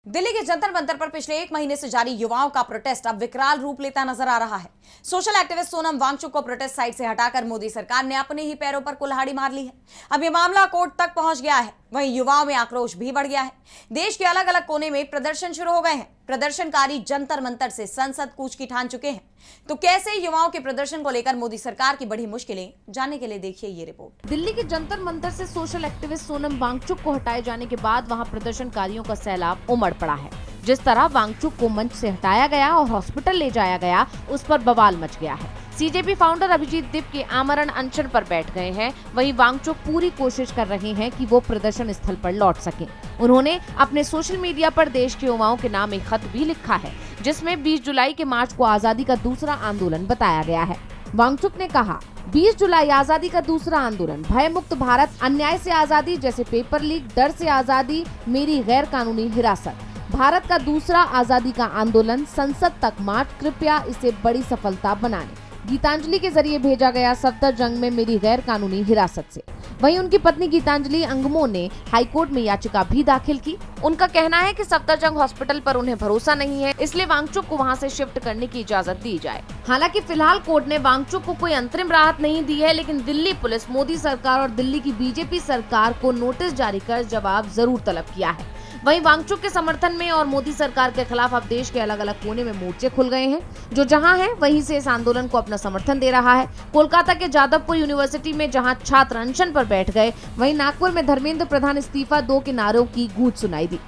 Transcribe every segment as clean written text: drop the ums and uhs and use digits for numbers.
दिल्ली के जंतर मंतर पर पिछले 1 महीने से जारी युवाओं का प्रोटेस्ट अब विकराल रूप लेता नजर आ रहा है। सोशल एक्टिविस्ट सोनम वांगचुक को प्रोटेस्ट साइट से हटाकर मोदी सरकार ने अपने ही पैरों पर कुल्हाड़ी मार ली है। अब यह मामला कोर्ट तक पहुंच गया है। वहीं युवाओं में आक्रोश भी बढ़ गया है। देश के अलग अलग कोने में प्रदर्शन शुरू हो गए हैं। प्रदर्शनकारी जंतर मंतर से संसद कूच की ठान चुके हैं। तो कैसे युवाओं के प्रदर्शन को लेकर मोदी सरकार की बड़ी मुश्किलें, जानने के लिए देखिए ये रिपोर्ट। दिल्ली के जंतर मंतर से सोशल एक्टिविस्ट सोनम वांगचुक को हटाए जाने के बाद वहां प्रदर्शनकारियों का सैलाब उमड़ पड़ा है। जिस तरह वांगचुक को मंच से हटाया गया और हॉस्पिटल ले जाया गया, उस पर बवाल मच गया है। सीजेपी फाउंडर अभिजीत दीप के आमरण अनशन पर बैठ गए हैं। वहीं वांगचुक पूरी कोशिश कर रहे हैं कि वो प्रदर्शन स्थल पर लौट सकें। उन्होंने अपने सोशल मीडिया पर देश के युवाओं के नाम एक खत भी लिखा है, जिसमें 20 जुलाई के मार्च को आजादी का दूसरा आंदोलन बताया गया है। वांगचुक ने कहा, 20 जुलाई आजादी का दूसरा आंदोलन, भय मुक्त भारत, अन्याय से आजादी जैसे पेपर लीक, डर से आजादी, मेरी गैर कानूनी हिरासत, भारत का दूसरा आजादी का आंदोलन, संसद तक मार्च, कृपया इसे बड़ी सफलता बनाने। गीतांजलि के जरिए भेजा गया सफदरजंग में मेरी गैर कानूनी हिरासत से। वहीं उनकी पत्नी गीतांजलि अंगमो ने हाईकोर्ट में याचिका भी दाखिल की। उनका कहना है कि सफदरजंग हॉस्पिटल पर उन्हें भरोसा नहीं है, इसलिए वांगचुक को वहां से शिफ्ट करने की इजाजत दी जाए। हालांकि फिलहाल कोर्ट ने वांगचुक को कोई अंतरिम राहत नहीं दी है, लेकिन दिल्ली पुलिस, मोदी सरकार और दिल्ली की बीजेपी सरकार को नोटिस जारी कर जवाब जरूर तलब किया है। वहीं वांगचुक के समर्थन में और मोदी सरकार के खिलाफ अब देश के अलग अलग कोने में मोर्चे खुल गए हैं। जो जहां है वहीं से इस आंदोलन को अपना समर्थन दे रहा है। कोलकाता के जादवपुर यूनिवर्सिटी में जहां छात्र अनशन पर बैठ गए, वहीं नागपुर में धर्मेंद्र प्रधान इस्तीफा दो के नारों की गूंज सुनाई दी।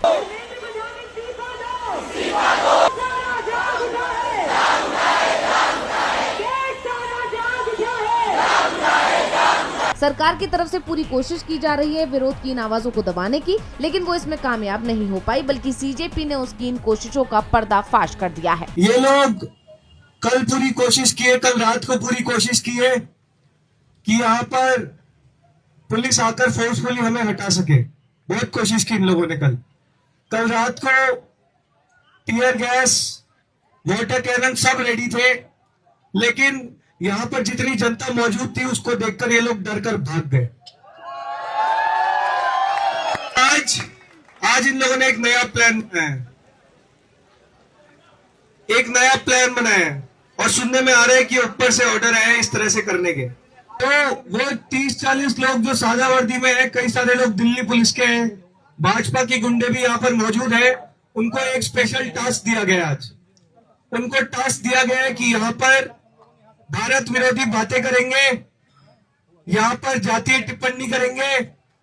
सरकार की तरफ से पूरी कोशिश की जा रही है विरोध की इन आवाजों को दबाने की, लेकिन वो इसमें कामयाब नहीं हो पाई, बल्कि सीजेपी ने उसकी इन कोशिशों का पर्दाफाश कर दिया है। ये लोग कल पूरी कोशिश किए, कल रात को पूरी कोशिश किए कि यहाँ पर पुलिस आकर फोर्सफुली हमें हटा सके। बहुत कोशिश की इन लोगों ने। कल रात को टीयर गैस, वाटर कैनन सब रेडी थे, लेकिन यहाँ पर जितनी जनता मौजूद थी उसको देखकर ये लोग डर कर भाग गए। आज इन लोगों ने एक नया प्लान बनाया है और सुनने में आ रहा है कि ऊपर से ऑर्डर आए इस तरह से करने के। तो वो 30-40 लोग जो सादा वर्दी में है, कई सारे लोग दिल्ली पुलिस के हैं, भाजपा के गुंडे भी यहाँ पर मौजूद है। उनको एक स्पेशल टास्क दिया गया। आज उनको टास्क दिया गया है कि यहाँ पर भारत विरोधी बातें करेंगे, यहाँ पर जातीय टिप्पणी करेंगे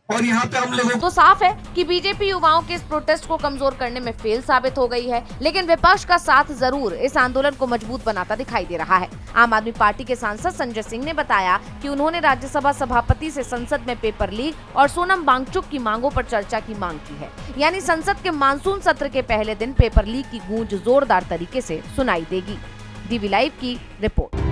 और यहाँ पे हम लोगों तो साफ है कि बीजेपी युवाओं के इस प्रोटेस्ट को कमजोर करने में फेल साबित हो गई है, लेकिन विपक्ष का साथ जरूर इस आंदोलन को मजबूत बनाता दिखाई दे रहा है। आम आदमी पार्टी के सांसद संजय सिंह ने बताया कि उन्होंने राज्यसभा सभापति से संसद में पेपर लीक और सोनम वांगचुक की मांगों पर चर्चा की मांग की है। यानी संसद के मानसून सत्र के पहले दिन पेपर लीक की गूंज जोरदार तरीके से सुनाई देगी। डीवी लाइव की रिपोर्ट।